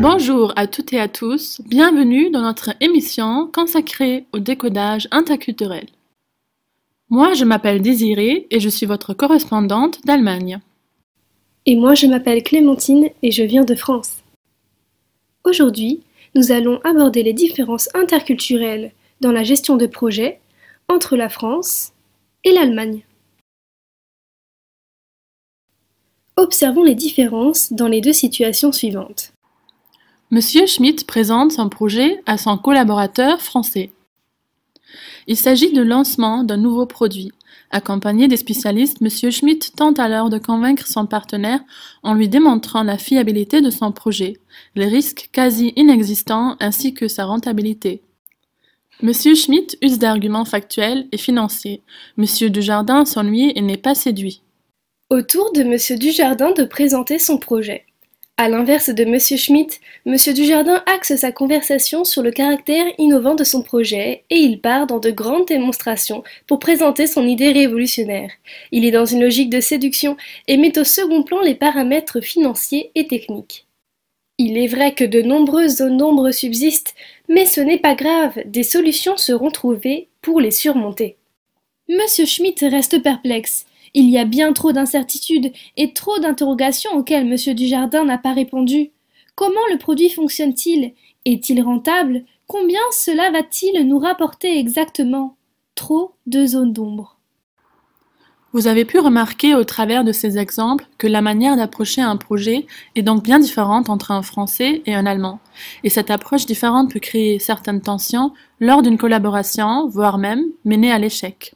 Bonjour à toutes et à tous, bienvenue dans notre émission consacrée au décodage interculturel. Moi, je m'appelle Désirée et je suis votre correspondante d'Allemagne. Et moi, je m'appelle Clémentine et je viens de France. Aujourd'hui, nous allons aborder les différences interculturelles dans la gestion de projets entre la France et l'Allemagne. Observons les différences dans les deux situations suivantes. Monsieur Schmitt présente son projet à son collaborateur français. Il s'agit de lancement d'un nouveau produit. Accompagné des spécialistes, Monsieur Schmitt tente alors de convaincre son partenaire en lui démontrant la fiabilité de son projet, les risques quasi inexistants ainsi que sa rentabilité. Monsieur Schmitt use d'arguments factuels et financiers. Monsieur Dujardin s'ennuie et n'est pas séduit. Au tour de Monsieur Dujardin de présenter son projet. À l'inverse de Monsieur Schmitt, Monsieur Dujardin axe sa conversation sur le caractère innovant de son projet et il part dans de grandes démonstrations pour présenter son idée révolutionnaire. Il est dans une logique de séduction et met au second plan les paramètres financiers et techniques. Il est vrai que de nombreuses zones d'ombre subsistent, mais ce n'est pas grave, des solutions seront trouvées pour les surmonter. Monsieur Schmitt reste perplexe. Il y a bien trop d'incertitudes et trop d'interrogations auxquelles Monsieur Dujardin n'a pas répondu. Comment le produit fonctionne-t-il? Est-il rentable? Combien cela va-t-il nous rapporter exactement? Trop de zones d'ombre. Vous avez pu remarquer au travers de ces exemples que la manière d'approcher un projet est donc bien différente entre un Français et un Allemand. Et cette approche différente peut créer certaines tensions lors d'une collaboration, voire même mener à l'échec.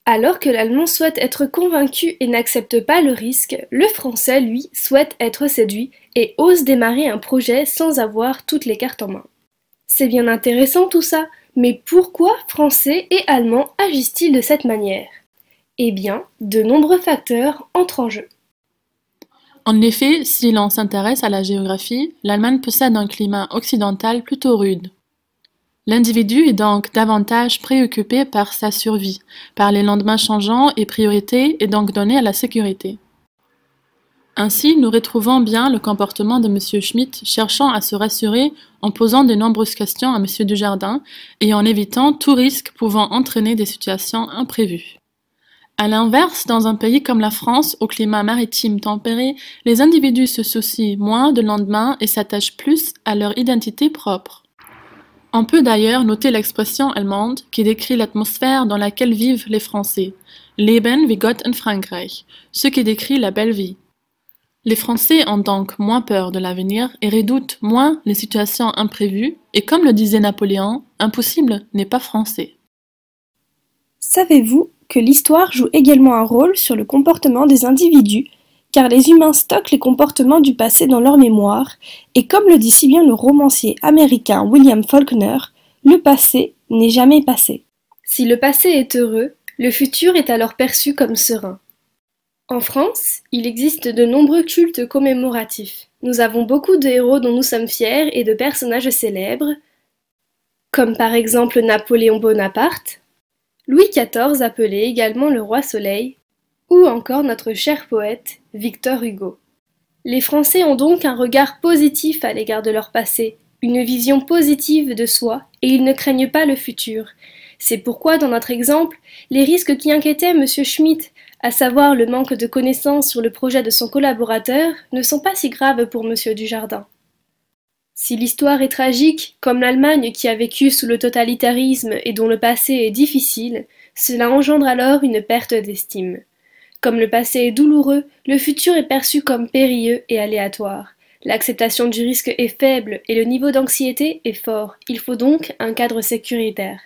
Alors que l'Allemand souhaite être convaincu et n'accepte pas le risque, le Français, lui, souhaite être séduit et ose démarrer un projet sans avoir toutes les cartes en main. C'est bien intéressant tout ça, mais pourquoi Français et Allemands agissent-ils de cette manière? Eh bien, de nombreux facteurs entrent en jeu. En effet, si l'on s'intéresse à la géographie, l'Allemagne possède un climat occidental plutôt rude. L'individu est donc davantage préoccupé par sa survie, par les lendemains changeants et priorité est donc donnée à la sécurité. Ainsi, nous retrouvons bien le comportement de M. Schmitt cherchant à se rassurer en posant de nombreuses questions à M. Dujardin et en évitant tout risque pouvant entraîner des situations imprévues. À l'inverse, dans un pays comme la France, au climat maritime tempéré, les individus se soucient moins de lendemain et s'attachent plus à leur identité propre. On peut d'ailleurs noter l'expression allemande qui décrit l'atmosphère dans laquelle vivent les Français, Leben wie Gott in Frankreich, ce qui décrit la belle vie. Les Français ont donc moins peur de l'avenir et redoutent moins les situations imprévues, et comme le disait Napoléon, impossible n'est pas français. Savez-vous que l'histoire joue également un rôle sur le comportement des individus, car les humains stockent les comportements du passé dans leur mémoire, et comme le dit si bien le romancier américain William Faulkner, le passé n'est jamais passé. Si le passé est heureux, le futur est alors perçu comme serein. En France, il existe de nombreux cultes commémoratifs. Nous avons beaucoup de héros dont nous sommes fiers et de personnages célèbres, comme par exemple Napoléon Bonaparte, Louis XIV appelé également le roi Soleil, ou encore notre cher poète Victor Hugo. Les Français ont donc un regard positif à l'égard de leur passé, une vision positive de soi, et ils ne craignent pas le futur. C'est pourquoi, dans notre exemple, les risques qui inquiétaient M. Schmitt, à savoir le manque de connaissances sur le projet de son collaborateur, ne sont pas si graves pour M. Dujardin. Si l'histoire est tragique, comme l'Allemagne qui a vécu sous le totalitarisme et dont le passé est difficile, cela engendre alors une perte d'estime. Comme le passé est douloureux, le futur est perçu comme périlleux et aléatoire. L'acceptation du risque est faible et le niveau d'anxiété est fort. Il faut donc un cadre sécuritaire.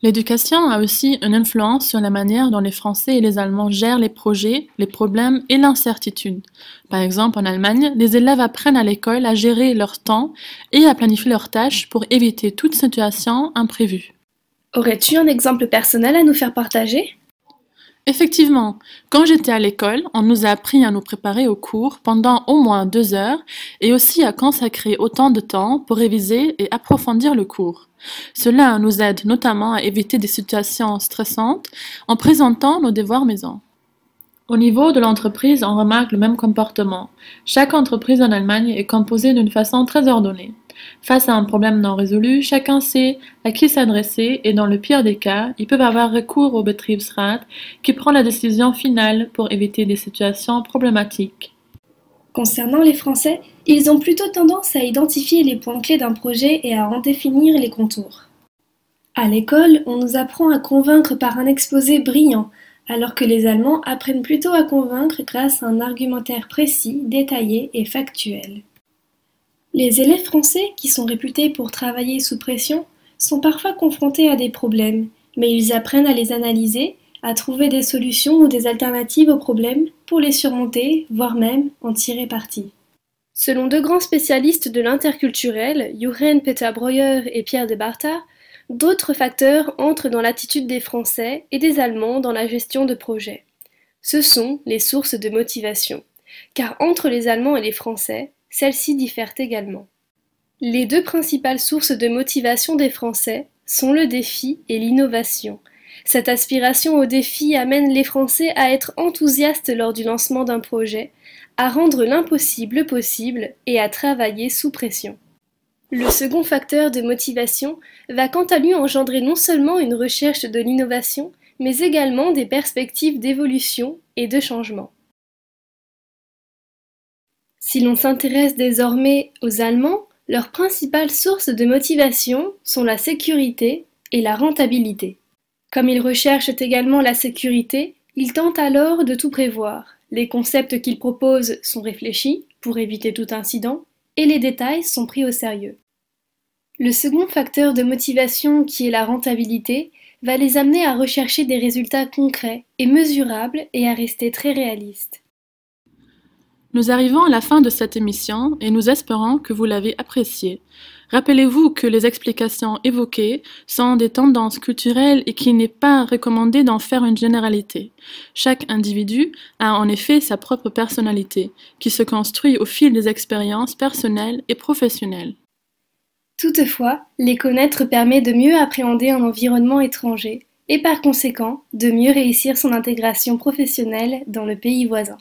L'éducation a aussi une influence sur la manière dont les Français et les Allemands gèrent les projets, les problèmes et l'incertitude. Par exemple, en Allemagne, les élèves apprennent à l'école à gérer leur temps et à planifier leurs tâches pour éviter toute situation imprévue. Aurais-tu un exemple personnel à nous faire partager ? Effectivement, quand j'étais à l'école, on nous a appris à nous préparer aux cours pendant au moins 2 heures et aussi à consacrer autant de temps pour réviser et approfondir le cours. Cela nous aide notamment à éviter des situations stressantes en présentant nos devoirs maison. Au niveau de l'entreprise, on remarque le même comportement. Chaque entreprise en Allemagne est composée d'une façon très ordonnée. Face à un problème non résolu, chacun sait à qui s'adresser et dans le pire des cas, ils peuvent avoir recours au Betriebsrat qui prend la décision finale pour éviter des situations problématiques. Concernant les Français, ils ont plutôt tendance à identifier les points clés d'un projet et à en définir les contours. À l'école, on nous apprend à convaincre par un exposé brillant, alors que les Allemands apprennent plutôt à convaincre grâce à un argumentaire précis, détaillé et factuel. Les élèves français, qui sont réputés pour travailler sous pression, sont parfois confrontés à des problèmes, mais ils apprennent à les analyser, à trouver des solutions ou des alternatives aux problèmes pour les surmonter, voire même en tirer parti. Selon deux grands spécialistes de l'interculturel, Jochen Peter Breuer et Pierre de Barta, d'autres facteurs entrent dans l'attitude des Français et des Allemands dans la gestion de projets. Ce sont les sources de motivation, car entre les Allemands et les Français, celles-ci diffèrent également. Les deux principales sources de motivation des Français sont le défi et l'innovation. Cette aspiration au défi amène les Français à être enthousiastes lors du lancement d'un projet, à rendre l'impossible possible et à travailler sous pression. Le second facteur de motivation va quant à lui engendrer non seulement une recherche de l'innovation, mais également des perspectives d'évolution et de changement. Si l'on s'intéresse désormais aux Allemands, leurs principales sources de motivation sont la sécurité et la rentabilité. Comme ils recherchent également la sécurité, ils tentent alors de tout prévoir. Les concepts qu'ils proposent sont réfléchis pour éviter tout incident et les détails sont pris au sérieux. Le second facteur de motivation, qui est la rentabilité, va les amener à rechercher des résultats concrets et mesurables et à rester très réalistes. Nous arrivons à la fin de cette émission et nous espérons que vous l'avez appréciée. Rappelez-vous que les explications évoquées sont des tendances culturelles et qu'il n'est pas recommandé d'en faire une généralité. Chaque individu a en effet sa propre personnalité, qui se construit au fil des expériences personnelles et professionnelles. Toutefois, les connaître permet de mieux appréhender un environnement étranger et par conséquent de mieux réussir son intégration professionnelle dans le pays voisin.